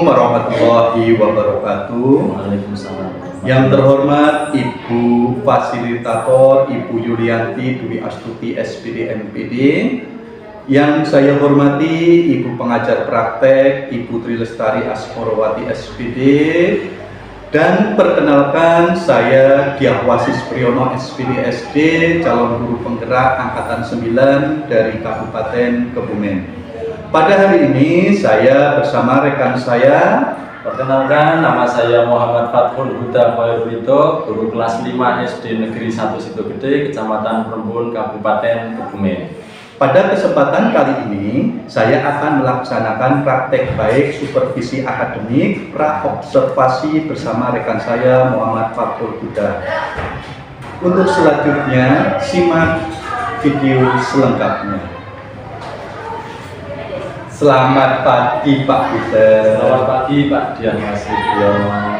Warahmatullahi wabarakatuh. Waalaikumsalam. Yang terhormat Ibu Fasilitator Ibu Yulianti Dwi Astuti SPD MPD. Yang saya hormati Ibu Pengajar Praktek Ibu Trilestari Asmorowati SPD. Dan perkenalkan saya Dyah Wasis Priyono SPD SD, calon guru penggerak angkatan 9 dari Kabupaten Kebumen. Pada hari ini saya bersama rekan saya. Perkenalkan, nama saya Muhammad Fathul Huda Khairulito, guru kelas 5 SD Negeri 1 Situgede, Kecamatan Perembun, Kabupaten Kebumen. Pada kesempatan kali ini, saya akan melaksanakan praktek baik supervisi akademik pra-observasi bersama rekan saya Muhammad Fathul Huda. Untuk selanjutnya, simak video selengkapnya. Selamat pagi Pak Huda. Selamat pagi Pak Dyah Wasis.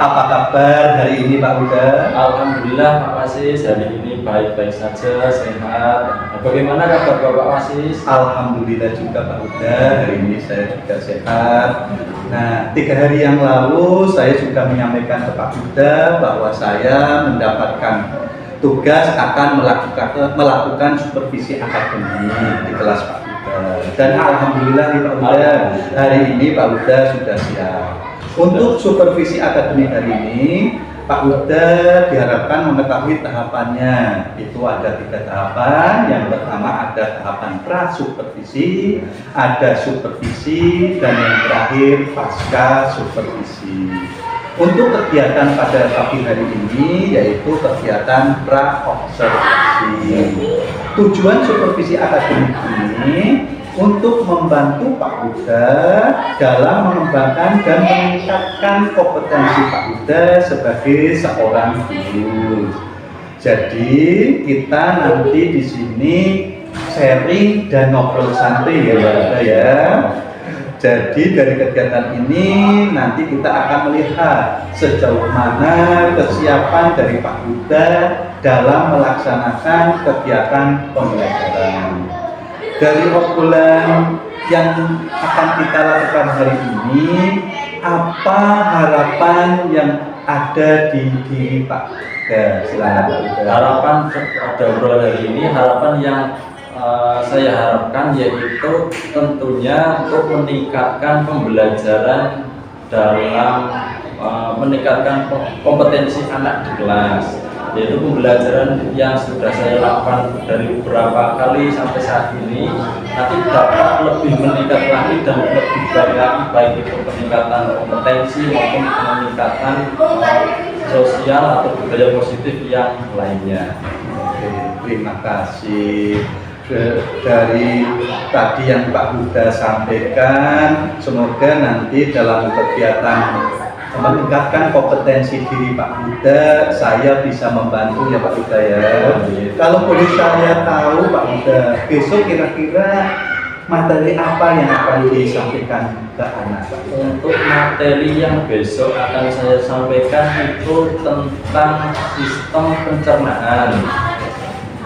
Apa kabar hari ini Pak Huda? Alhamdulillah Pak Wasis, hari ini baik-baik saja, sehat. Bagaimana kabar Bapak Wasis? Alhamdulillah juga Pak Huda, hari ini saya juga sehat. Nah, 3 hari yang lalu saya juga menyampaikan ke Pak Huda bahwa saya mendapatkan tugas akan melakukan supervisi akademik di kelas Pak Huda. Dan alhamdulillah nih Pak Huda, hari ini Pak Huda sudah siap. Untuk supervisi akademik hari ini, Pak Huda diharapkan mengetahui tahapannya. Itu ada 3 tahapan. Yang pertama ada tahapan pra-supervisi, ada supervisi, dan yang terakhir pasca supervisi. Untuk kegiatan pada pagi hari ini yaitu kegiatan pra-observasi. Tujuan supervisi akademik ini untuk membantu Pak Huda dalam mengembangkan dan meningkatkan kompetensi Pak Huda sebagai seorang guru. Jadi kita nanti di sini sharing dan ngobrol santai ya Pak Huda ya. Jadi dari kegiatan ini nanti kita akan melihat sejauh mana kesiapan dari Pak Huda dalam melaksanakan kegiatan pembelajaran. Dari obrolan yang akan kita lakukan hari ini, apa harapan yang ada di diri Pak Huda? Silakan Pak Huda. Harapan pada obrolan hari ini, harapan yang saya harapkan yaitu tentunya untuk meningkatkan pembelajaran dalam meningkatkan kompetensi anak di kelas, yaitu pembelajaran yang sudah saya lakukan dari beberapa kali sampai saat ini nanti dapat lebih meningkat lagi dan lebih baik lagi, baik itu peningkatan kompetensi maupun peningkatan sosial atau budaya positif yang lainnya. Oke, terima kasih. Dari tadi yang Pak Huda sampaikan, semoga nanti dalam kegiatan meningkatkan kompetensi diri Pak Huda, saya bisa membantu ya Pak Huda ya. Kalau boleh saya tahu Pak Huda, besok kira-kira materi apa yang akan disampaikan ke anak? Untuk materi yang besok akan saya sampaikan itu tentang sistem pencernaan.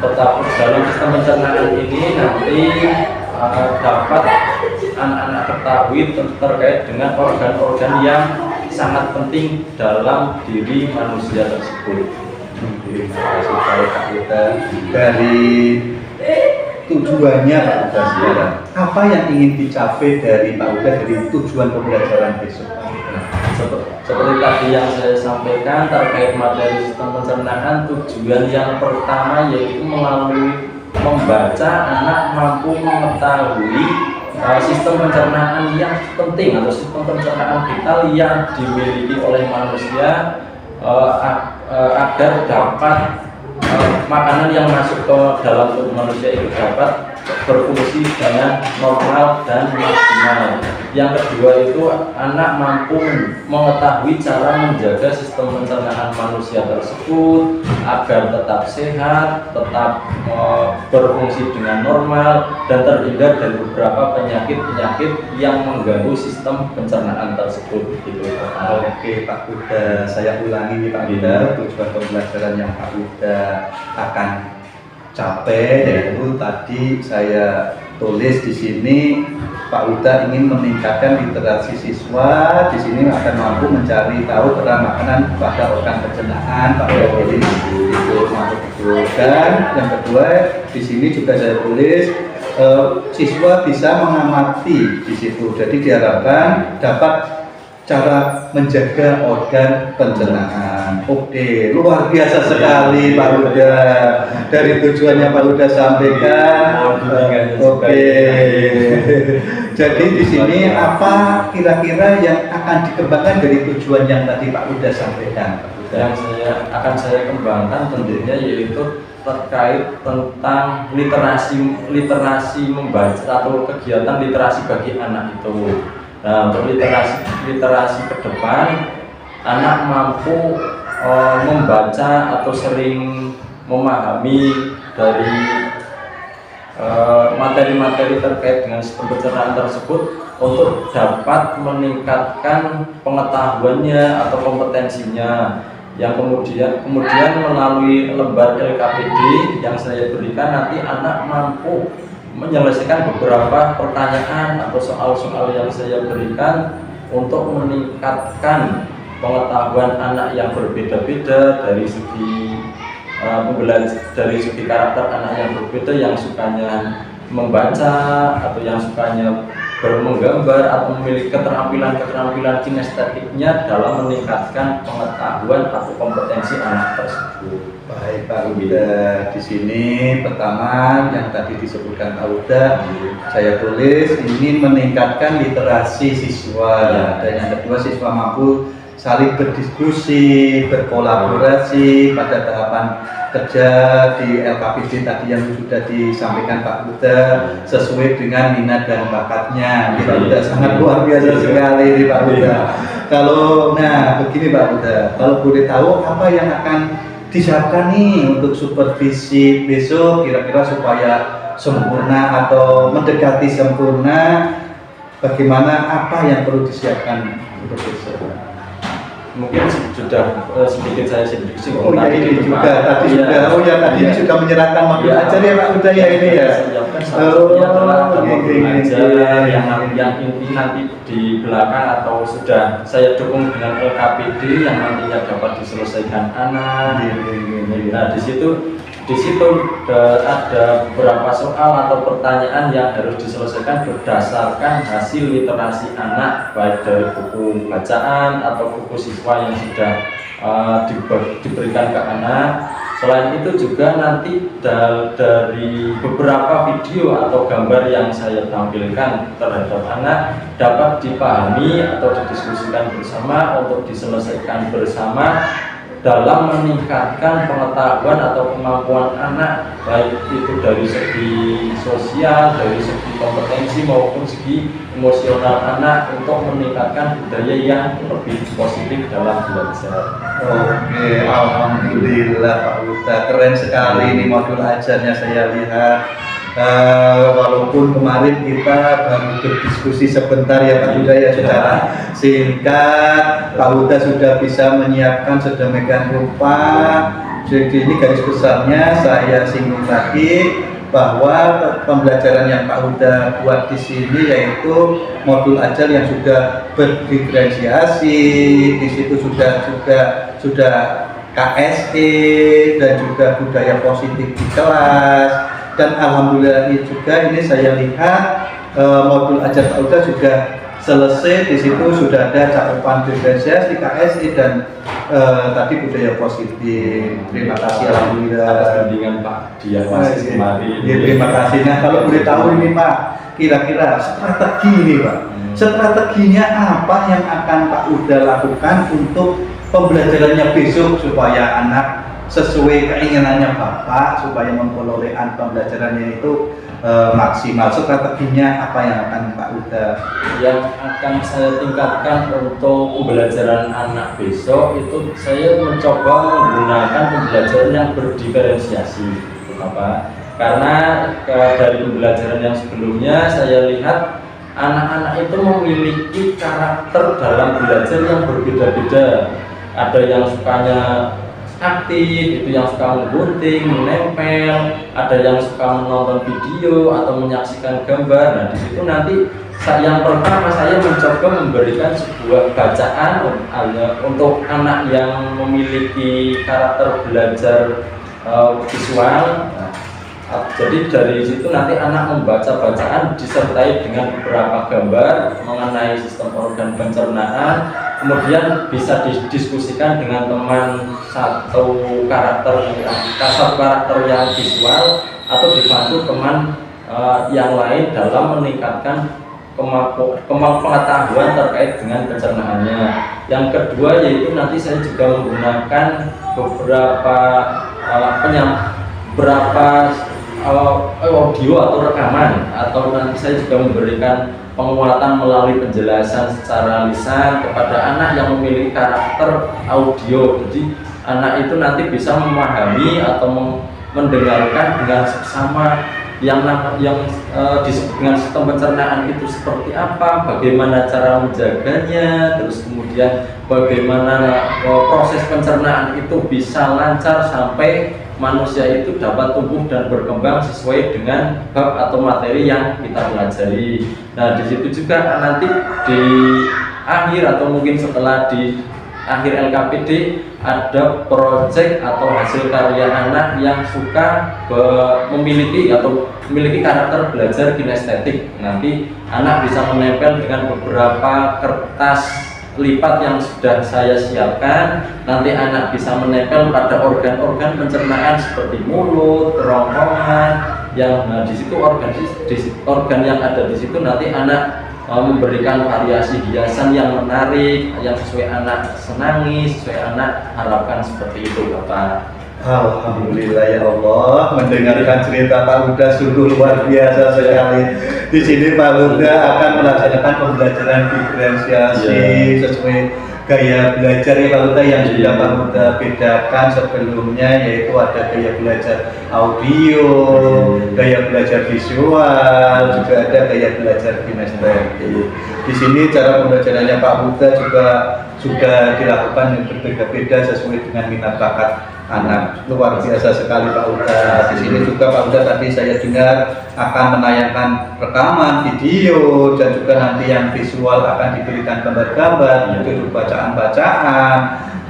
Tetapi dalam sistem pencernaan ini nanti dapat anak-anak ketahui terkait dengan organ-organ yang sangat penting dalam diri manusia tersebut. Terima kasih Pak Huda. Dari tujuannya Pak Huda sekarang, apa yang ingin dicapai dari Pak Huda dari tujuan pembelajaran besok? Seperti tadi yang saya sampaikan terkait materi sistem pencernaan, tujuan yang pertama yaitu melalui membaca anak mampu mengetahui sistem pencernaan yang penting atau sistem pencernaan vital yang dimiliki oleh manusia agar dapat makanan yang masuk ke dalam tubuh manusia itu dapat berfungsi dengan normal dan maksimal. Yang kedua itu anak mampu mengetahui cara menjaga sistem pencernaan manusia tersebut agar tetap sehat, tetap berfungsi dengan normal dan terhindar dari beberapa penyakit-penyakit yang mengganggu sistem pencernaan tersebut. Gitu. Oke Pak Huda, saya ulangi nih Pak Huda, tujuan pembelajaran yang Pak Huda akan capai yaitu tadi saya tulis di sini Pak Huda ingin meningkatkan literasi siswa, di sini akan mampu mencari tahu peran makanan pada organ pencernaan, Pak Huda itu mampu itu. Dan yang kedua di sini juga saya tulis siswa bisa mengamati di situ. Jadi diharapkan dapat cara menjaga organ pencernaan. Oke, luar biasa sekali Pak Huda. Dari tujuannya Pak Huda sampaikan. Oke. Jadi di sini apa kira-kira yang akan dikembangkan dari tujuan yang tadi Pak Huda sampaikan? Yang akan saya kembangkan tentunya yaitu terkait tentang literasi membaca atau kegiatan literasi bagi anak itu. Nah, untuk literasi ke depan, anak mampu membaca atau sering memahami dari materi-materi terkait dengan sistem pencernaan tersebut untuk dapat meningkatkan pengetahuannya atau kompetensinya, yang kemudian melalui lembar LKPD yang saya berikan nanti anak mampu menyelesaikan beberapa pertanyaan atau soal-soal yang saya berikan untuk meningkatkan pengetahuan anak yang berbeda-beda dari segi dari segi karakter anak yang berbeda, yang sukanya membaca atau yang sukanya menggambar atau memiliki keterampilan kinestetiknya dalam meningkatkan pengetahuan atau kompetensi anak tersebut. Baik Pak Huda, di sini pertama yang tadi disebutkan Pak Huda, saya tulis ini meningkatkan literasi siswa, dan yang kedua siswa mampu saling berdiskusi, berkolaborasi pada tahapan kerja di LKPD tadi yang sudah disampaikan Pak Huda sesuai dengan minat dan bakatnya. Pak Huda sangat luar biasa sekali nih Pak Huda. Kalau begini Pak Huda, kalau boleh tahu apa yang akan disiapkan nih untuk supervisi besok kira-kira supaya sempurna atau mendekati sempurna, bagaimana apa yang perlu disiapkan untuk besok? Mungkin sudah sedikit saya singgung. Oh ya ini juga tadi sudah tadi sudah menyerahkan modul ajar ya Pak Huda ya ini ya. Adalah modul ajar yang inti nanti di belakang atau sudah saya dukung dengan LKPD yang nantinya dapat diselesaikan anak. Nah di situ ada beberapa soal atau pertanyaan yang harus diselesaikan berdasarkan hasil literasi anak, baik dari buku bacaan atau buku siswa yang sudah diberikan ke anak. Selain itu juga nanti dari beberapa video atau gambar yang saya tampilkan terhadap anak dapat dipahami atau didiskusikan bersama untuk diselesaikan bersama dalam meningkatkan pengetahuan atau kemampuan anak, baik itu dari segi sosial, dari segi kompetensi maupun segi emosional anak, untuk meningkatkan budaya yang lebih positif dalam belajar. Oke, alhamdulillah Pak Huda, keren sekali ini modul ajarnya saya lihat. Walaupun kemarin kita baru berdiskusi sebentar ya Pak Huda ya secara singkat, Pak Huda sudah bisa menyiapkan sedemikian rupa. Jadi ini garis besarnya saya singgung lagi bahwa pembelajaran yang Pak Huda buat di sini yaitu modul ajar yang sudah berdiferensiasi, di situ sudah KSE dan juga budaya positif di kelas. Dan alhamdulillah juga ini saya lihat modul ajar Pak Huda sudah selesai, di situ sudah ada cakupan diferensiasi KSI dan tadi budaya positif. Terima kasih alhamdulillah atas bimbingan Pak Dian masih kemarin. Terima kasih. Nah kalau boleh tahu ini Pak, kira-kira strategi ini Pak, strateginya apa yang akan Pak Huda lakukan untuk pembelajarannya besok supaya anak sesuai keinginannya Bapak, supaya memperoleh pembelajarannya itu maksimal. Strateginya apa yang akan Pak Huda? Yang akan saya tingkatkan untuk pembelajaran anak besok itu saya mencoba menggunakan pembelajaran yang berdiferensiasi, Bapak. Karena dari pembelajaran yang sebelumnya saya lihat anak-anak itu memiliki karakter dalam belajar yang berbeda-beda. Ada yang sukanya aktif, itu yang suka menggunting, menempel, ada yang suka menonton video atau menyaksikan gambar. Nah, di situ nanti yang pertama saya mencoba memberikan sebuah bacaan untuk anak yang memiliki karakter belajar visual. Nah, jadi dari situ nanti anak membaca bacaan disertai dengan beberapa gambar mengenai sistem organ pencernaan, kemudian bisa didiskusikan dengan teman satu karakter yang visual, atau dibantu teman yang lain dalam meningkatkan pengetahuan terkait dengan pencernaannya. Yang kedua yaitu nanti saya juga menggunakan beberapa audio atau rekaman, atau nanti saya juga memberikan penguatan melalui penjelasan secara lisan kepada anak yang memiliki karakter audio. Jadi anak itu nanti bisa memahami atau mendengarkan dengan seksama yang disebut dengan sistem pencernaan itu seperti apa, bagaimana cara menjaganya, terus kemudian bagaimana proses pencernaan itu bisa lancar sampai manusia itu dapat tumbuh dan berkembang sesuai dengan bab atau materi yang kita pelajari. Nah, di situ juga nanti di akhir atau mungkin setelah di akhir LKPD ada proyek atau hasil karya anak yang suka memiliki karakter belajar kinestetik. Nanti anak bisa menempel dengan beberapa kertas lipat yang sudah saya siapkan. Nanti anak bisa menempel pada organ-organ pencernaan seperti mulut, kerongkongan, yang di situ organ yang ada di situ nanti anak memberikan variasi hiasan yang menarik, yang sesuai anak senangi, sesuai anak harapkan, seperti itu Bapak. Alhamdulillah ya Allah, mendengarkan cerita Pak Huda sungguh luar biasa sekali. Di sini Pak Huda akan melaksanakan pembelajaran diferensiasi sesuai gaya belajar ya Pak Huda yang sudah Pak Huda bedakan sebelumnya, yaitu ada gaya belajar audio, gaya belajar visual, juga ada gaya belajar kinestetik. Di sini cara pembelajarannya Pak Huda juga sudah dilakukan berbeda-beda sesuai dengan minat bakat anak. Luar biasa sekali Pak Huda. Di sini juga Pak Huda tadi saya dengar akan menayangkan rekaman video, dan juga nanti yang visual akan diberikan gambar-gambar, itu bacaan-bacaan.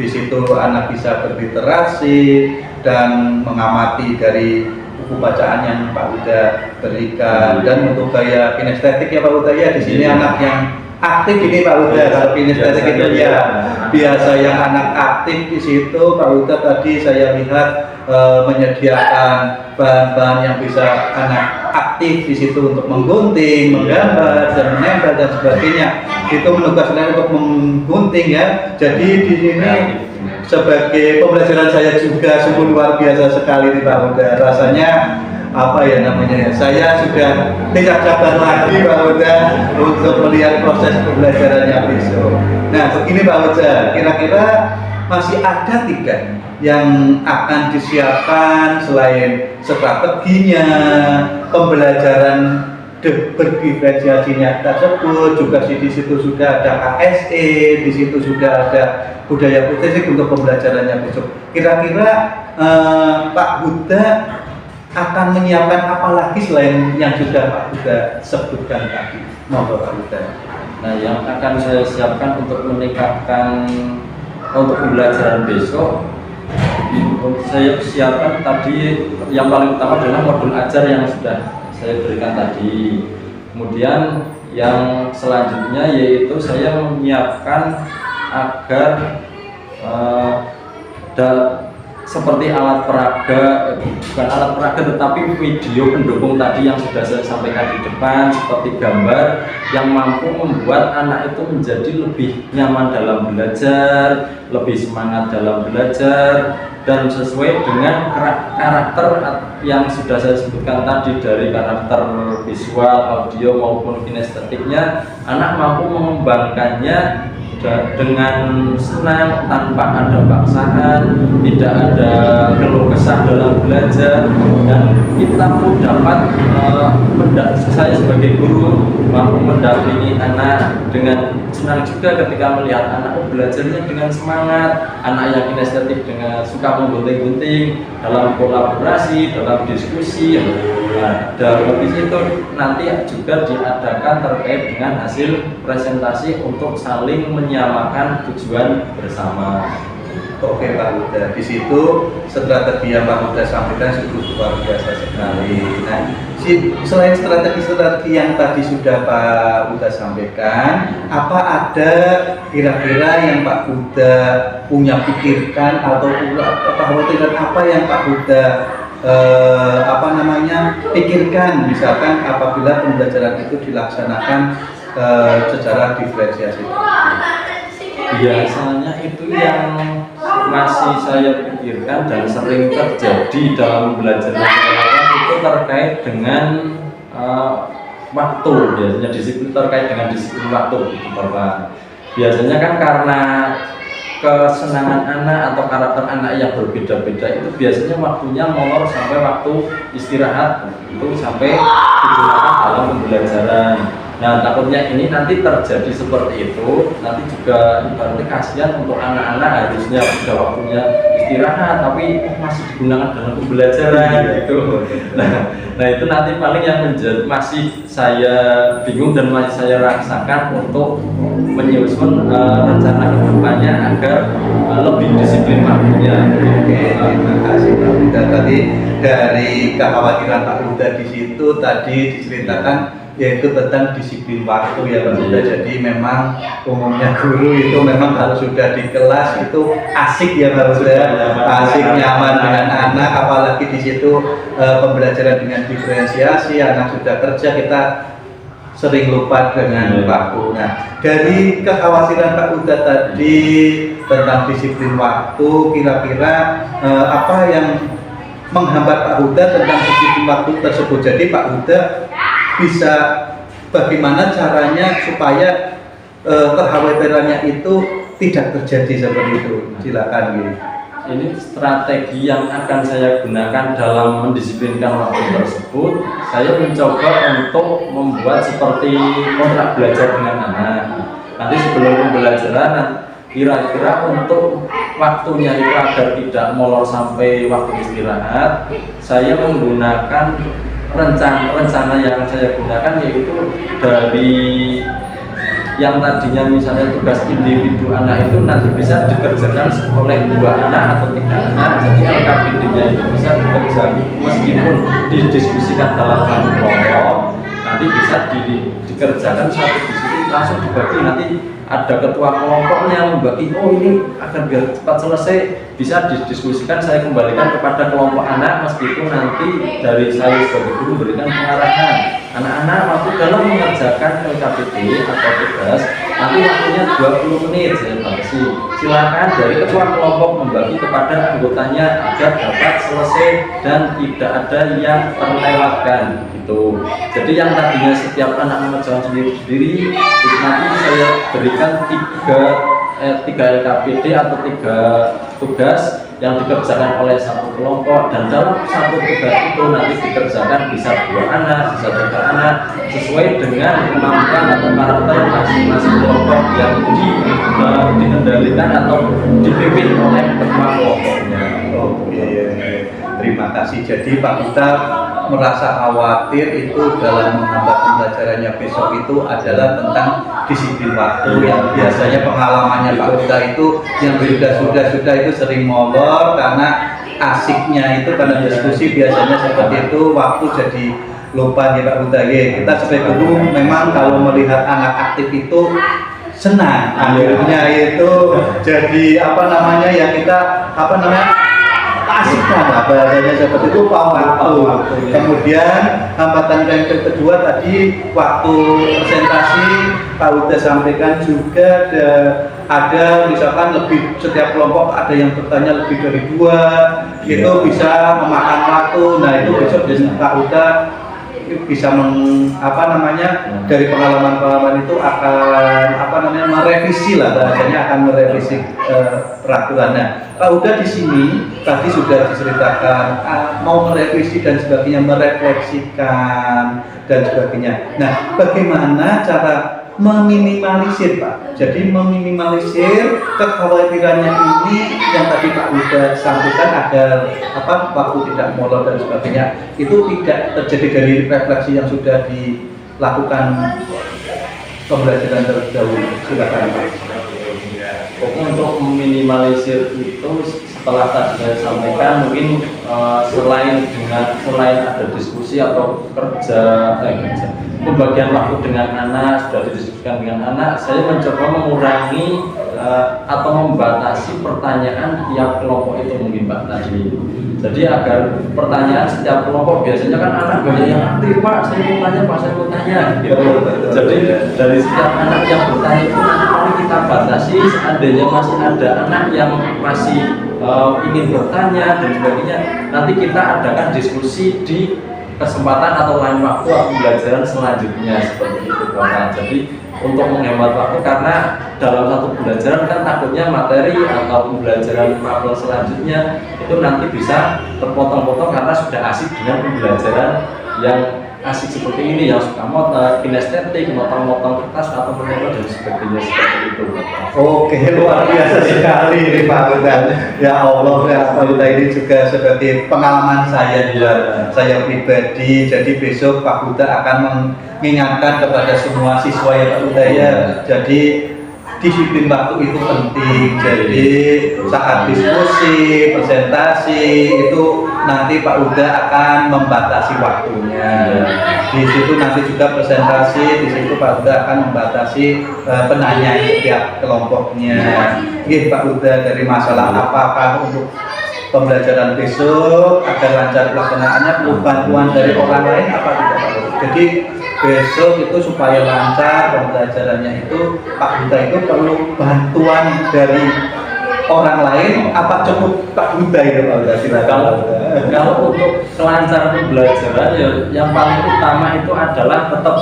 Di situ anak bisa berliterasi dan mengamati dari buku bacaan yang Pak Huda berikan. Dan untuk gaya kinestetik ya Pak Huda ya, di sini anak yang aktif ini Pak Huda. Kalau kinestetik itu ya biasa yang anak aktif di situ Pak Huda tadi saya lihat menyediakan bahan-bahan yang bisa anak aktif di situ untuk menggunting, menggambar, dan menempel dan sebagainya. Itu menugaskan untuk menggunting ya. Jadi di sini sebagai pembelajaran saya juga sungguh luar biasa sekali nih Pak Huda. Rasanya apa ya namanya, saya sudah tidak sabar lagi Pak Huda untuk melihat proses pembelajarannya besok. Nah begini Pak Huda, kira-kira masih ada tidak yang akan disiapkan selain strateginya, pembelajaran berdiferensiasinya tersebut, juga di situ sudah ada KSE, di situ sudah ada budaya putih untuk pembelajarannya besok. Kira-kira Pak Huda akan menyiapkan apa lagi selain yang sudah Pak Huda sebutkan tadi? Monggo Pak Huda. Nah, yang akan saya siapkan untuk meningkatkan untuk pembelajaran besok, saya siapkan tadi yang paling utama adalah modul ajar yang sudah saya berikan tadi. Kemudian yang selanjutnya yaitu saya menyiapkan agar seperti alat peraga, bukan alat peraga tetapi video pendukung tadi yang sudah saya sampaikan di depan, seperti gambar yang mampu membuat anak itu menjadi lebih nyaman dalam belajar, lebih semangat dalam belajar, dan sesuai dengan karakter yang sudah saya sebutkan tadi, dari karakter visual, audio maupun kinestetiknya. Anak mampu mengembangkannya dengan senang tanpa ada paksaan, tidak ada keluh kesah dalam belajar, dan kita pun dapat saya sebagai guru mampu mendampingi anak dengan senang juga ketika melihat anak belajarnya dengan semangat, anak yang kinestetik dengan suka menggunting-gunting dalam kolaborasi, dalam diskusi. Nah, dan habis itu nanti juga diadakan terkait dengan hasil presentasi untuk saling menyamakan tujuan bersama. Oke Pak Huda, di situ strategi yang Pak Huda sampaikan sungguh luar biasa sekali. Nah, selain strategi-strategi yang tadi sudah Pak Huda sampaikan, apa ada kira-kira yang Pak Huda punya pikirkan atau kekhawatiran apa yang Pak Huda pikirkan, misalkan apabila pembelajaran itu dilaksanakan secara diferensiasi? Biasanya itu yang masih saya pikirkan dan sering terjadi dalam belajar itu terkait dengan waktu, biasanya disiplin terkait dengan disiplin waktu gitu, Bapak. Biasanya kan karena kesenangan anak atau karakter anak yang berbeda-beda itu biasanya waktunya molor sampai waktu istirahat itu sampai digunakan dalam pembelajaran. Nah, takutnya ini nanti terjadi seperti itu, nanti juga ibaratnya kasihan untuk anak-anak harusnya sudah waktunya istirahat, tapi masih digunakan dalam pembelajaran gitu. Nah itu nanti paling yang masih saya bingung dan masih saya rasakan untuk menyusun rencana kedepannya agar lebih disiplin waktunya. Oke, terima kasih Pak Huda. Tadi dari kekhawatiran Pak Huda di situ tadi diceritakan yaitu tentang disiplin waktu ya Pak Huda. Jadi memang umumnya guru itu memang harus sudah di kelas itu asik ya Pak Huda, asik nyaman dengan anak, apalagi di situ pembelajaran dengan diferensiasi, anak sudah kerja kita sering lupa dengan waktu. Nah, dari kekhawatiran Pak Huda tadi tentang disiplin waktu, kira-kira apa yang menghambat Pak Huda tentang disiplin waktu tersebut? Jadi Pak Huda bisa bagaimana caranya supaya kekhawatirannya itu tidak terjadi seperti itu? Silakan gitu. Ini strategi yang akan saya gunakan dalam mendisiplinkan waktu tersebut. Saya mencoba untuk membuat seperti kontrak belajar dengan anak. Nanti sebelum pembelajaran, kira-kira untuk waktunya itu agar tidak molor sampai waktu istirahat, saya menggunakan rencana yang saya gunakan yaitu dari yang tadinya misalnya tugas individu anak itu nanti bisa dikerjakan oleh 2 anak atau 3 anak, jadi LKPD-nya itu bisa dikerjakan meskipun didiskusikan dalam satu kelompok, nanti bisa dikerjakan satu diskusi langsung dibagi, nanti ada ketua kelompoknya membagi, oh ini agar biar cepat selesai bisa didiskusikan, saya kembalikan kepada kelompok anak meskipun nanti dari saya sebagai guru memberikan pengarahan. Anak-anak waktu dalam mengerjakan LKPD atau tugas nanti waktunya 20 menit saya batasi. Silakan dari ketua kelompok membagi kepada anggotanya agar dapat selesai dan tidak ada yang terlewatkan gitu. Jadi yang tadinya setiap anak mengerjakan sendiri-sendiri, nanti saya berikan 3 LKPD atau 3 tugas yang dikerjakan oleh satu kelompok, dan dalam satu tugas itu nanti dikerjakan bisa 2 anak, bisa 3 anak sesuai dengan kemampuan atau karakter masing-masing kelompok yang dikendalikan atau dipimpin oleh ketua kelompoknya. Oke, terima kasih. Jadi Pak Huda merasa khawatir itu dalam menghambat pembelajarannya besok itu adalah tentang disiplin waktu yang biasanya pengalamannya Pak Huda itu yang sudah itu sering molor karena asiknya itu karena diskusi biasanya seperti itu, waktu jadi lupa ya Pak Huda. Kita sebagai guru memang kalau melihat anak aktif itu senang, akhirnya itu jadi kita asiknya lah bahasanya seperti itu waktu. Kemudian hambatan yang kedua tadi waktu presentasi Pak Huda sampaikan juga ada misalkan setiap kelompok ada yang bertanya lebih dari 2 itu bisa memakan waktu. Nah itu besok Pak Huda bisa dari pengalaman itu akan merevisi lah bahasanya, akan merevisi peraturannya. Pak Huda di sini tadi sudah diceritakan mau merevisi dan sebagainya, merefleksikan dan sebagainya. Nah, bagaimana cara meminimalisir Pak. Jadi meminimalisir kekhawatirannya ini yang tadi Pak Huda sampaikan agar waktu tidak molor dan sebagainya itu tidak terjadi dari refleksi yang sudah dilakukan pembelajaran terlebih dahulu. Silakan Pak. Untuk meminimalisir itu setelah tadi saya sampaikan mungkin selain ada diskusi atau pembagian waktu dengan anak sudah didiskusikan dengan anak, saya mencoba mengurangi atau membatasi pertanyaan tiap kelompok itu mungkin Pak tadi. Jadi agar pertanyaan setiap kelompok biasanya kan anak banyak yang aktif Pak, saya mau tanya Pak, saya mau tanya gitu. Jadi dari setiap anak yang bertanya itu nanti kita batasi, seandainya masih ada anak yang masih ingin bertanya dan sebagainya, nanti kita adakan diskusi di kesempatan atau lain waktu atau pembelajaran selanjutnya seperti itu Bapak. Jadi untuk menghemat waktu karena dalam satu pembelajaran kan takutnya materi atau pembelajaran mapel selanjutnya itu nanti bisa terpotong-potong karena sudah asik dengan pembelajaran yang asik seperti ini yang suka kinestetik, motong-motong kertas atau menempel dan sebagainya seperti itu Bapak. Oke, luar biasa sekali ini Pak Huda. Ya Allah, Pak Huda ini juga seperti pengalaman saya juga, saya pribadi. Jadi besok Pak Huda akan mengingatkan kepada semua siswa ya Pak Huda ya. Jadi disiplin waktu itu penting. Jadi saat diskusi, presentasi itu nanti Pak Huda akan membatasi waktunya. Di situ nanti juga presentasi, di situ Pak Huda akan membatasi penanya tiap kelompoknya. Oke Pak Huda, dari masalah apakah untuk pembelajaran besok agar lancar pelaksanaannya perlu bantuan dari orang lain apa tidak Pak Huda? Jadi besok itu supaya lancar pembelajarannya itu Pak Huda itu perlu bantuan dari orang lain apa cukup Pak Huda itu Pak Huda? Kalau untuk kelancaran pembelajaran ya yang paling utama itu adalah tetap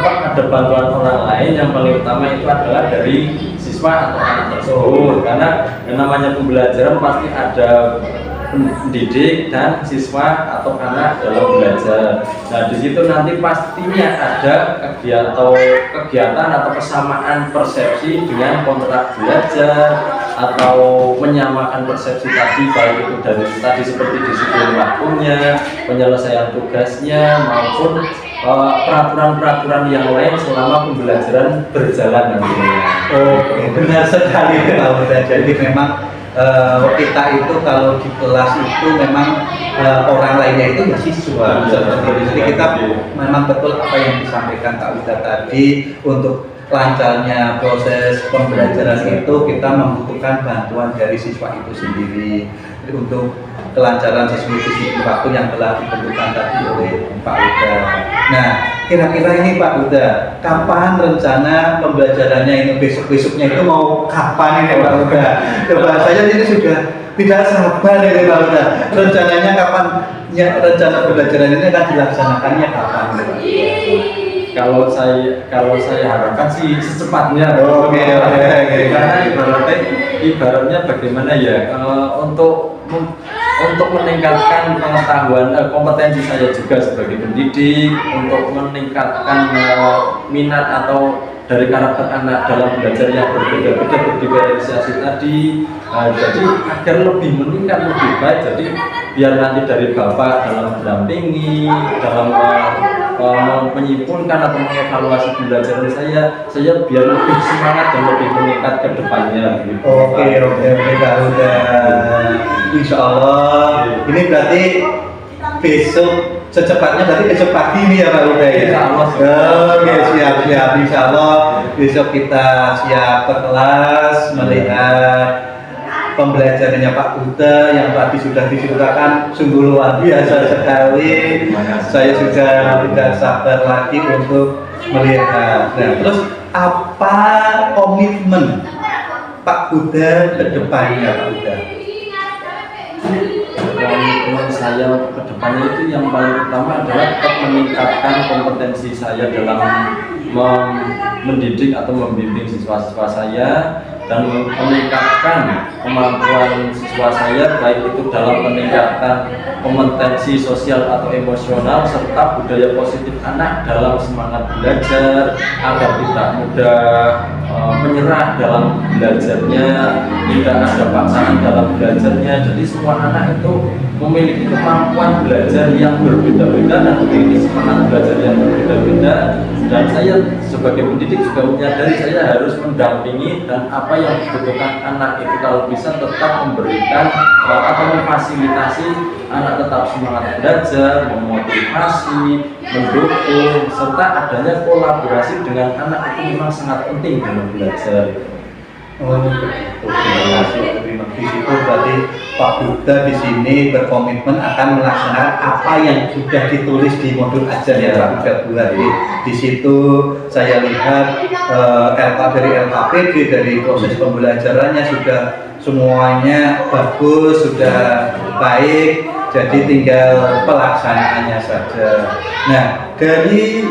ada bantuan orang lain. Yang paling utama itu adalah dari siswa atau anak tersebut karena yang namanya pembelajaran pasti ada pendidik dan siswa atau anak dalam belajar. Nah di situ nanti pastinya ada kegiatan atau kesamaan persepsi dengan kontrak belajar atau menyamakan persepsi tadi, baik itu dari tadi seperti disiplin waktunya, penyelesaian tugasnya maupun peraturan-peraturan yang lain selama pembelajaran berjalan nantinya. Oke, benar sekali Pak Huda. Jadi memang kita itu kalau di kelas itu memang orang lainnya itu ya siswa. Jadi kita memang betul apa yang disampaikan Kak Huda tadi, untuk lancarnya proses pembelajaran itu kita membutuhkan bantuan dari siswa itu sendiri. Jadi untuk kelancaran sesuai disiplin waktu yang telah ditentukan tadi oleh Pak Huda. Nah, kira-kira ini Pak Huda, kapan rencana pembelajarannya ini? Besok-besoknya itu mau kapan ini Pak Huda? Coba saya ini sudah tidak sabar ini Pak Huda. Rencananya kapan? Ya, rencana pembelajaran ini akan dilaksanakannya kapan Pak Huda? Kalau saya harapkan sih secepatnya. Oke. Karena ibaratnya bagaimana ya, untuk meningkatkan pengetahuan kompetensi saya juga sebagai pendidik, untuk meningkatkan minat atau dari karakter anak dalam belajar yang berbeda-beda berdiferensiasi tadi, jadi agar lebih meningkat, lebih baik. Jadi biar nanti dari Bapak dalam mendampingi, dalam menyimpulkan atau mengevaluasi pembelajaran saya biar lebih semangat dan lebih meningkat ke depannya. Oke Kak Huda. Insya Allah ini berarti besok secepatnya, berarti besok pagi ini ya Pak Huda ya? Insya Allah. Oke, siap. Insya Allah besok kita siap ke kelas melihat pembelajarannya Pak Huda yang tadi sudah diceritakan, sungguh luar biasa sekali. Saya sudah tidak sabar lagi untuk melihat. Nah, terus apa komitmen Pak Huda ke depannya Pak Huda? Komitmen saya ke depannya itu yang paling utama adalah tetap meningkatkan kompetensi saya dalam mendidik atau membimbing siswa-siswa saya, dan meningkatkan kemampuan siswa saya, baik itu dalam peningkatan kompetensi sosial atau emosional serta budaya positif anak dalam semangat belajar agar tidak mudah menyerah dalam belajarnya, tidak ada paksaan dalam belajarnya. Jadi semua anak itu memiliki kemampuan belajar yang berbeda-beda dan memiliki semangat belajar yang berbeda-beda, dan saya sebagai pendidik juga menyadari saya harus mendampingi dan apa yang dibutuhkan anak itu kalau bisa tetap memberikan atau memfasilitasi anak tetap semangat belajar, memotivasi, mendukung, serta adanya kolaborasi dengan anak itu memang sangat penting dalam belajar. Oh begitu, terima kasih. Di situ berarti Pak Buddha di sini berkomitmen akan melaksanakan apa yang sudah ditulis di modul ajar yang Pak Buddha buat. Di situ saya lihat dari LKPD, dari proses pembelajarannya sudah semuanya bagus, sudah baik. Jadi tinggal pelaksanaannya saja. Nah, dari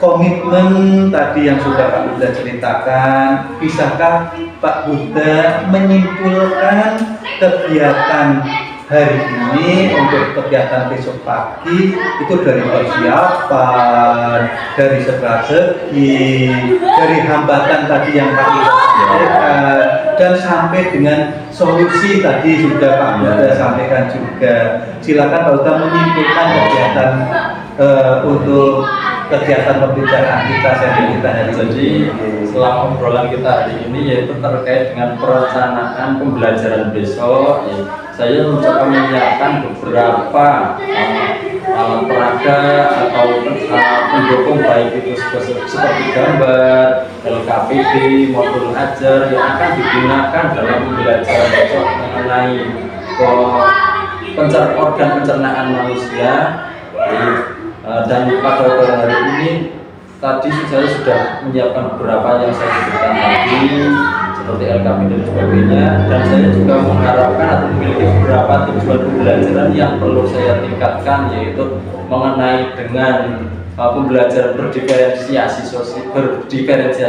komitmen tadi yang sudah Pak Buddha ceritakan, bisakah Pak Buddha menyimpulkan kegiatan hari ini untuk kegiatan besok pagi itu dari persiapan, dari strategi, dari hambatan tadi yang Pak Buddha sampaikan, dan sampai dengan solusi tadi sudah Pak Buddha sampaikan juga. Silakan Pak Buddha menyimpulkan kegiatan untuk kegiatan pembicaraan kita hari ini. Jadi selama obrolan kita hari ini yaitu terkait dengan perencanaan pembelajaran besok, saya mencoba menyiapkan beberapa alat peraga atau pendukung, baik itu seperti gambar, LKPD, modul ajar yang akan digunakan dalam pembelajaran besok mengenai organ pencernaan manusia. Dan pada hari ini tadi saya sudah menyiapkan beberapa yang saya sebutkan tadi seperti LKP dan sebagainya, dan saya juga mengharapkan atau memiliki beberapa tujuan pembelajaran yang perlu saya tingkatkan, yaitu mengenai dengan pembelajaran berdiferensiasi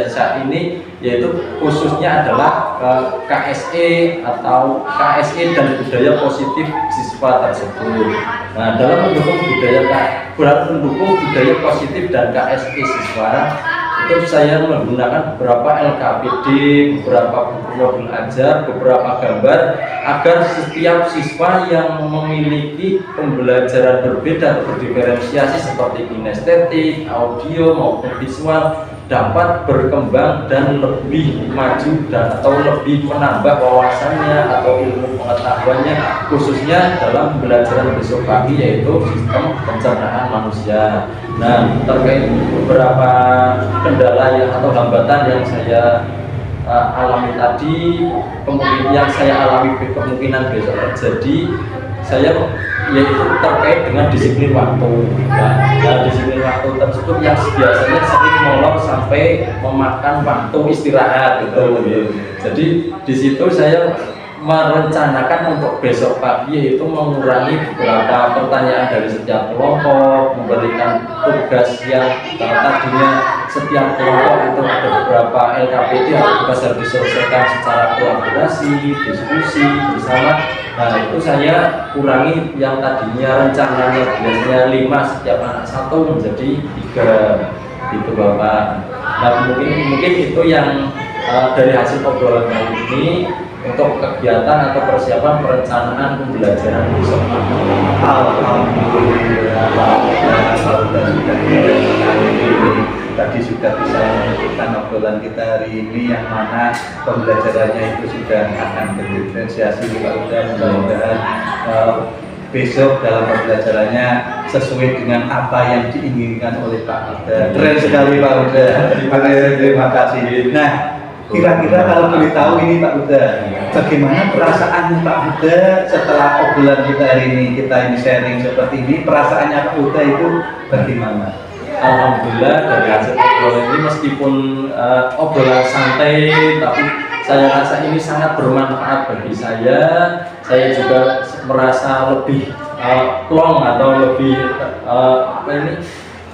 saat ini, yaitu khususnya adalah KSE atau KSE dan budaya positif siswa tersebut. Nah, dalam mendukung budaya positif dan KSE siswa itu saya menggunakan beberapa LKPD, beberapa modul ajar, beberapa gambar agar setiap siswa yang memiliki pembelajaran berbeda atau berdiferensiasi seperti kinestetik, audio maupun visual dapat berkembang dan lebih maju dan atau lebih menambah wawasannya atau ilmu pengetahuannya, khususnya dalam pembelajaran besok pagi yaitu sistem pencernaan manusia. Nah, terkait beberapa kendala atau hambatan yang saya alami tadi, yang saya alami kemungkinan besok terjadi, saya yaitu terkait dengan disiplin waktu. Nah, disiplin waktu tersebut yang biasanya sering molor sampai memakan waktu istirahat gitu. Jadi di situ saya merencanakan untuk besok pagi yaitu mengurangi beberapa pertanyaan dari setiap kelompok, memberikan tugas yang tadinya setiap kelompok itu ada beberapa LKPD atau tugas harus diselesaikan secara kolaborasi, diskusi bersama. Nah, itu saya kurangi yang tadinya rencananya biasanya 5 setiap anak 1 menjadi 3 gitu Bapak. Nah, mungkin itu yang dari hasil obrolan kali ini untuk kegiatan atau persiapan perencanaan pembelajaran besok. Alhamdulillah, tadi sudah bisa menyebutkan obrolan kita hari ini yang mana pembelajarannya itu sudah akan berdiferensiasi. Mudah-mudahan besok dalam pembelajarannya sesuai dengan apa yang diinginkan oleh Pak Buddha. Keren sekali Pak Buddha. Terima kasih. Nah, kira-kira kalau boleh tahu ini Pak Buddha, bagaimana perasaan Pak Buddha setelah obrolan kita hari ini, kita ini sharing seperti ini, perasaannya Pak Buddha itu bagaimana? Alhamdulillah dari hasil obrolan ini meskipun obrolan santai, tapi saya rasa ini sangat bermanfaat bagi saya. Saya juga merasa lebih plong atau lebih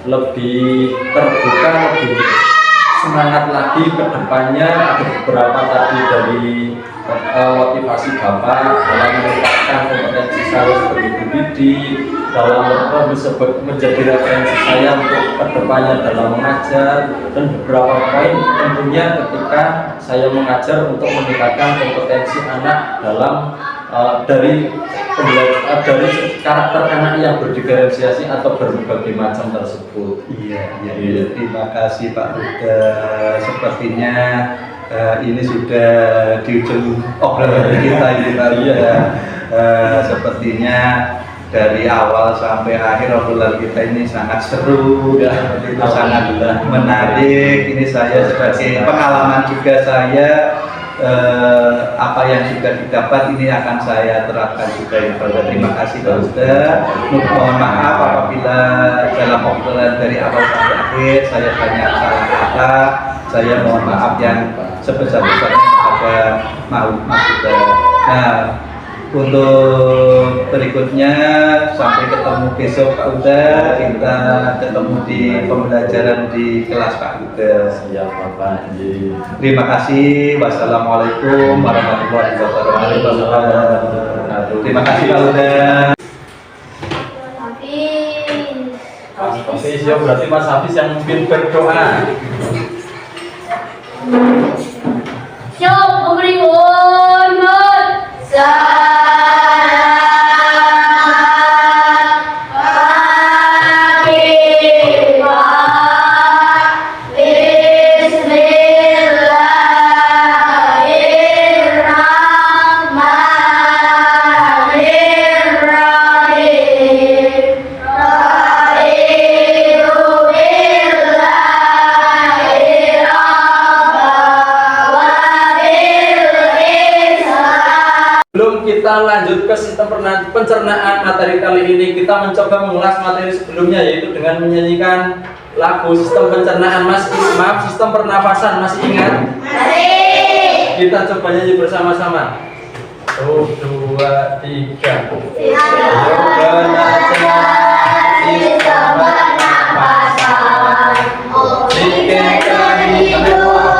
lebih terbuka, lebih semangat lagi ke depannya. Ada beberapa tadi dari motivasi Bapak dalam meningkatkan kompetensi saya sebagai guru dalam menjadi referensi saya untuk kedepannya dalam mengajar, dan beberapa poin tentunya ketika saya mengajar untuk meningkatkan kompetensi anak dalam dari karakter anak yang berdiferensiasi atau berbagai macam tersebut. Iya. Terima kasih Pak Huda. Sepertinya ini sudah di ujung obrolan kita ini Pak Huda. Sepertinya dari awal sampai akhir obrolan kita ini sangat seru, sangat menarik. Ini saya sebagai pengalaman juga saya. Apa yang sudah didapat ini akan saya terapkan juga ya Pak Huda. Terima kasih Pak Huda. Mohon maaf apabila dalam obrolan dari awal sampai akhir saya banyak salah kata. Saya mohon maaf yang sebesar-besarnya kepada Mas Huda. Nah, untuk berikutnya sampai ketemu besok Pak Huda, kita ketemu di pembelajaran di kelas Pak Huda. Siap Bapak. Terima kasih. Wassalamualaikum warahmatullahi wabarakatuh. Terima kasih Pak Huda. Mas Hafiz, ya berarti Mas Hafiz yang mungkin berdoa. Siap, memberi hormat. Kita lanjut ke sistem pencernaan materi kali ini. Kita mencoba mengulas materi sebelumnya, yaitu dengan menyanyikan lagu sistem pencernaan. Maaf, sistem pernafasan masih ingat? Mari. Kita coba nyanyi bersama-sama. 1, 2, 3. Ayo belajar sistem pernafasan. Bikin kehidupan.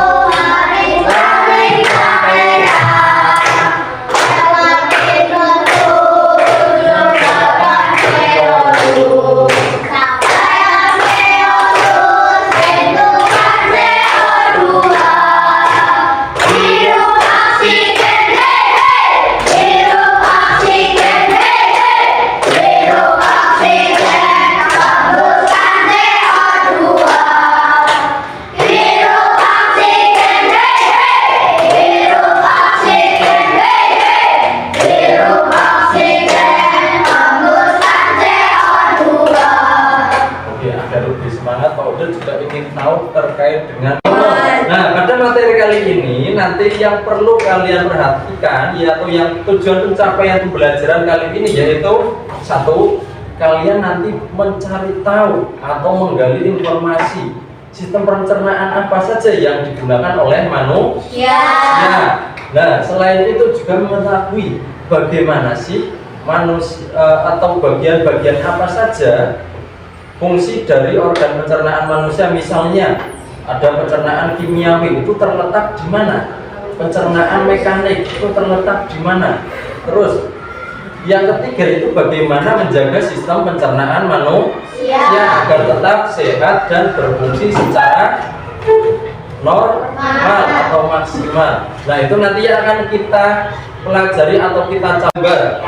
Terkait dengan pada materi kali ini nanti yang perlu kalian perhatikan atau yang tujuan pencapaian pembelajaran kali ini yaitu 1, kalian nanti mencari tahu atau menggali informasi sistem pencernaan apa saja yang digunakan oleh manusia. Nah, selain itu juga mengetahui bagaimana sih manusia atau bagian-bagian apa saja fungsi dari organ pencernaan manusia. Misalnya ada pencernaan kimiawi, itu terletak di mana? Pencernaan mekanik itu terletak di mana? Terus yang ketiga itu bagaimana menjaga sistem pencernaan manusia agar tetap sehat dan berfungsi secara normal atau maksimal. Nah, itu nanti akan kita pelajari atau kita gambar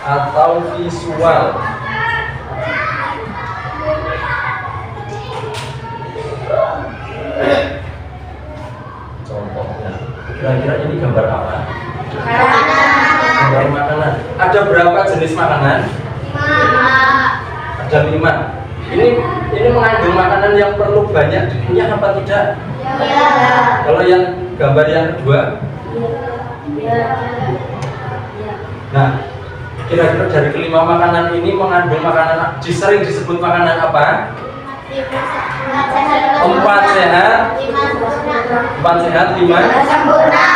atau visual. Contohnya, kira-kira ini gambar apa? Gambar makanan. Ada berapa jenis makanan? 5. Ada 5. Ini mengandung makanan yang perlu banyak dikunyah apa tidak? Ya. Kalau yang gambar yang kedua? Ya. Nah, kira-kira dari kelima makanan ini mengandung makanan sering disebut makanan apa? 4 sehat, 5 Sempurna.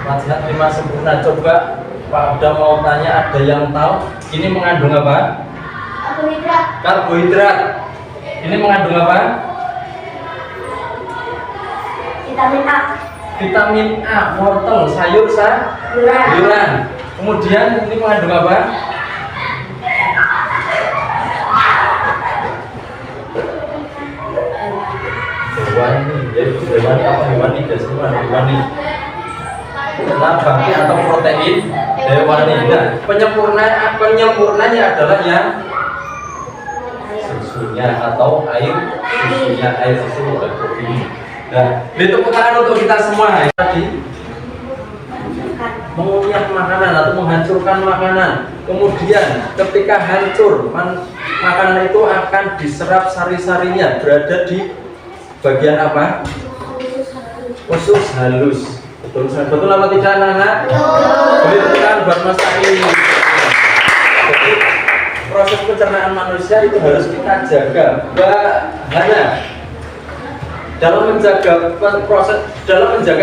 4 sehat, 5 sempurna. Coba Pak udah mau tanya, ada yang tahu ini mengandung apa? Karbohidrat. Karbohidrat. Ini mengandung apa? Vitamin A. Vitamin A, wortel, sayur, sayuran. Kemudian ini mengandung apa? Hewani, jadi hewani apa? Hewani dasar hewani. Nabati atau protein hewani. Nah, penyempurnanya adalah yang susunya atau air susunya, air susu dan protein. Nah, tepuk tangan untuk kita semua tadi mengunyah makanan atau menghancurkan makanan. Kemudian ketika hancur, makanan itu akan diserap sari-sarinya berada di bagian apa? Usus halus. Betul apa tidak, anak-anak? Beri tepuk tangan buat Mas Ari. Jadi proses pencernaan manusia itu harus kita jaga. Mbak Hana, dalam menjaga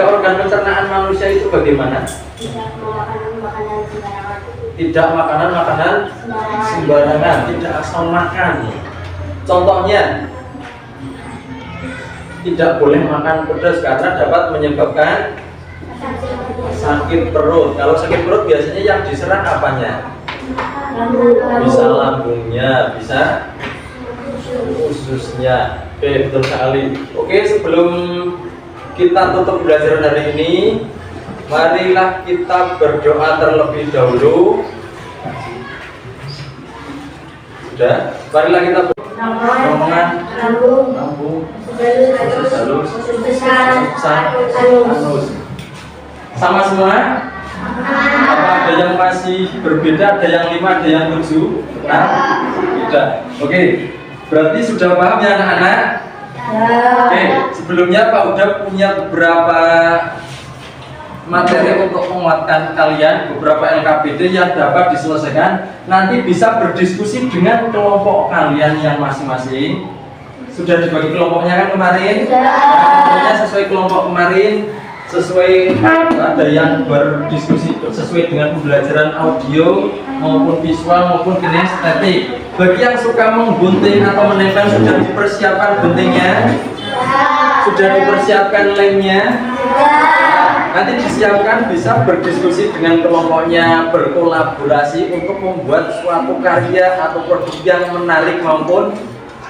organ pencernaan manusia itu bagaimana? Tidak memakan makanan sembarangan. Tidak makanan sembarangan, tidak asal makan. Contohnya, tidak boleh makan pedas karena dapat menyebabkan sakit perut. Kalau sakit perut biasanya yang diserang apanya? Bisa lambungnya, bisa ususnya. Oke, betul sekali. Oke, sebelum kita tutup pembelajaran hari ini, marilah kita berdoa terlebih dahulu. Sudah? Marilah kita berdoa. Lambung, halus, anus. Sama semua? Apa ada yang masih berbeda? Ada yang 5, ada yang 7? Nah, sudah. Oke, berarti sudah paham ya anak-anak? Oke, sebelumnya Pak udah punya beberapa materi untuk menguatkan kalian, beberapa LKPD yang dapat diselesaikan. Nanti bisa berdiskusi dengan kelompok kalian yang masing-masing. Sudah dibagi kelompoknya kan kemarin? Kelompoknya sesuai kelompok kemarin, sesuai ada yang berdiskusi sesuai dengan pembelajaran audio maupun visual maupun kinestetik. Bagi yang suka menggunting atau menempel, sudah dipersiapkan guntingnya? Sudah dipersiapkan lemnya? Nanti disiapkan bisa berdiskusi dengan kelompoknya, berkolaborasi untuk membuat suatu karya atau produk yang menarik maupun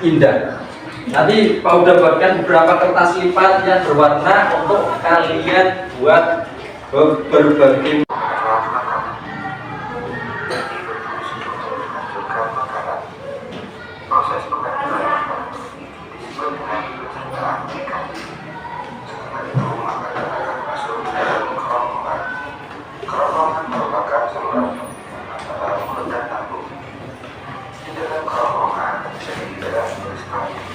indah. Nanti Pak udah buatkan beberapa kertas lipat yang berwarna untuk kalian buat berbagai proses pengambilan disebut dengan pencernaan ikan. Setelah itu makanan akan masuk ke dalam kerongkongan. Kerongkongan merupakan saluran antara mulut dan lambung. Di dalam kerongkongan terjadi gerak peristaltik,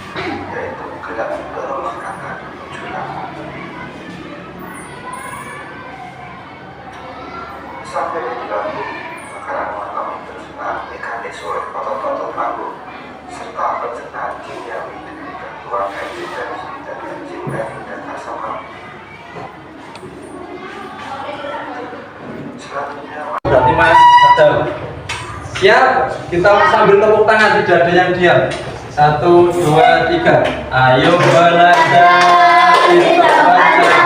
yaitu gerak mendorong makanan menuju lambung. Sampai di lambung, makanan mengalami pencernaan mekanis oleh otot-otot lambung serta pencernaan kimiawi dengan bantuan enzim dan enzim dan asam lambung. Selanjutnya, berarti Mas Adam. Siap? Kita sambil tepuk tangan, tidak ada yang diam. 1, 2, 3. Ayo belajar kita baca.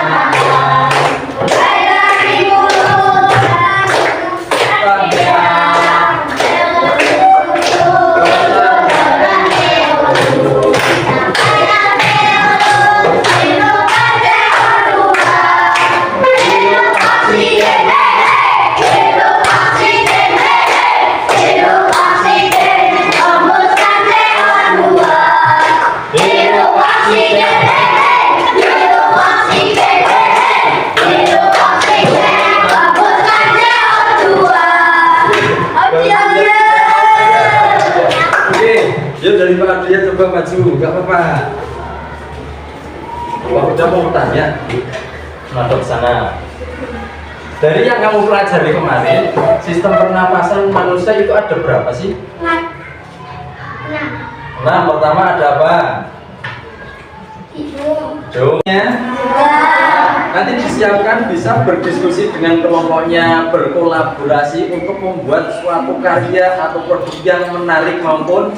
Yuk dari Pak Adrian coba maju, nggak apa-apa. Wah, udah mau tanya, madep sana. Dari yang kamu pelajari kemarin, sistem pernapasan manusia itu ada berapa sih? 6. Pertama ada apa? Hidungnya. Nanti disiapkan bisa berdiskusi dengan kelompoknya, berkolaborasi untuk membuat suatu karya atau produk yang menarik maupun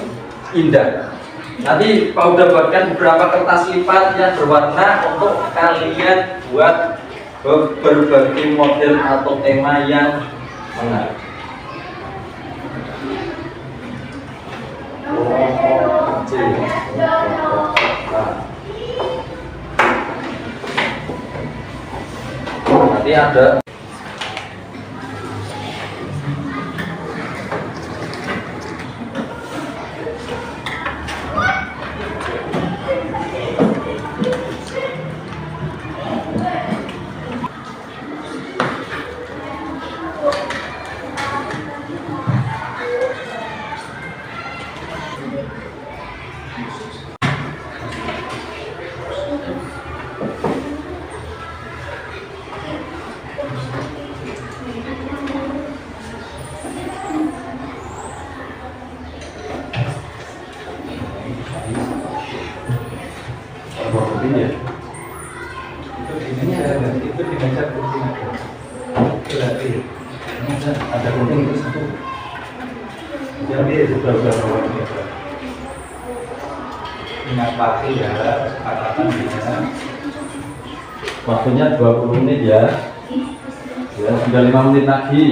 indah. Nanti Pak udah buatkan beberapa kertas lipat yang berwarna untuk kalian buat berbagai model atau tema yang menarik. Nanti ada ya. Itu ini ada, itu di meja kunting ada. Berarti ada kunting itu satu. Jadi sudah ini apa ya kesepakatan ya. waktunya 20 menit ya. Ya, sudah 5 menit lagi.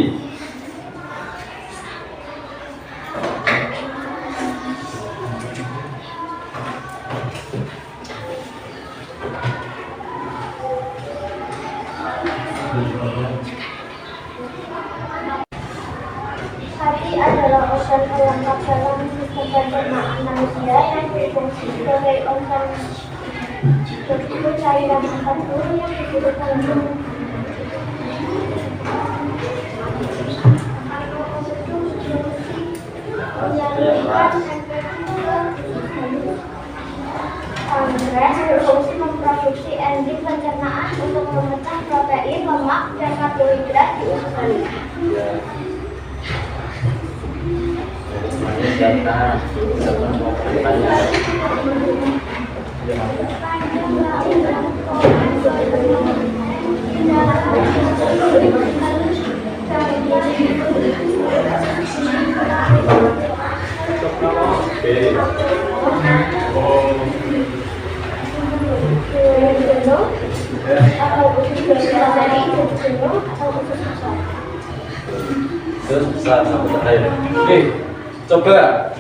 Hati adalah organ pelengkap dalam sistem pencernaan manusia yang berfungsi sebagai organ berikut cairan 40 yang dibutuhkan untuk pankreas berfungsi memproduksi enzim pencernaan untuk memecah protein, lemak, dan karbohidrat di usus manusia. Terus besar sampai terakhir. Oke,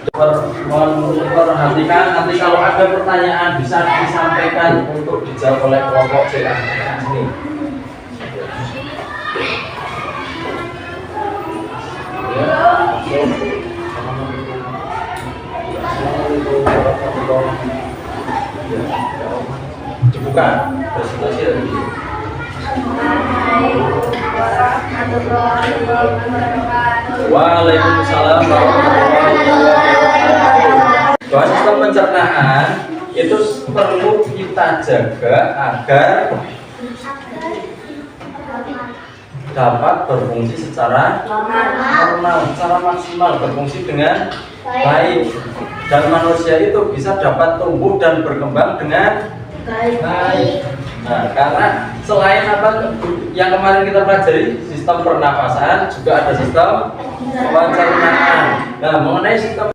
coba memperhatikan nanti kalau ada pertanyaan bisa disampaikan untuk dijawab oleh kelompok C. Sini. Dibuka presentasi lagi. Waalaikumsalam warahmatullahi wabarakatuh. Bahwa sistem pencernaan itu perlu kita jaga agar dapat berfungsi secara normal, secara maksimal, berfungsi dengan baik, dan manusia itu bisa dapat tumbuh dan berkembang dengan baik. Nah, karena selain apa yang kemarin kita pelajari, sistem pernapasan, juga ada sistem pencernaan. Nah, mengenai sistem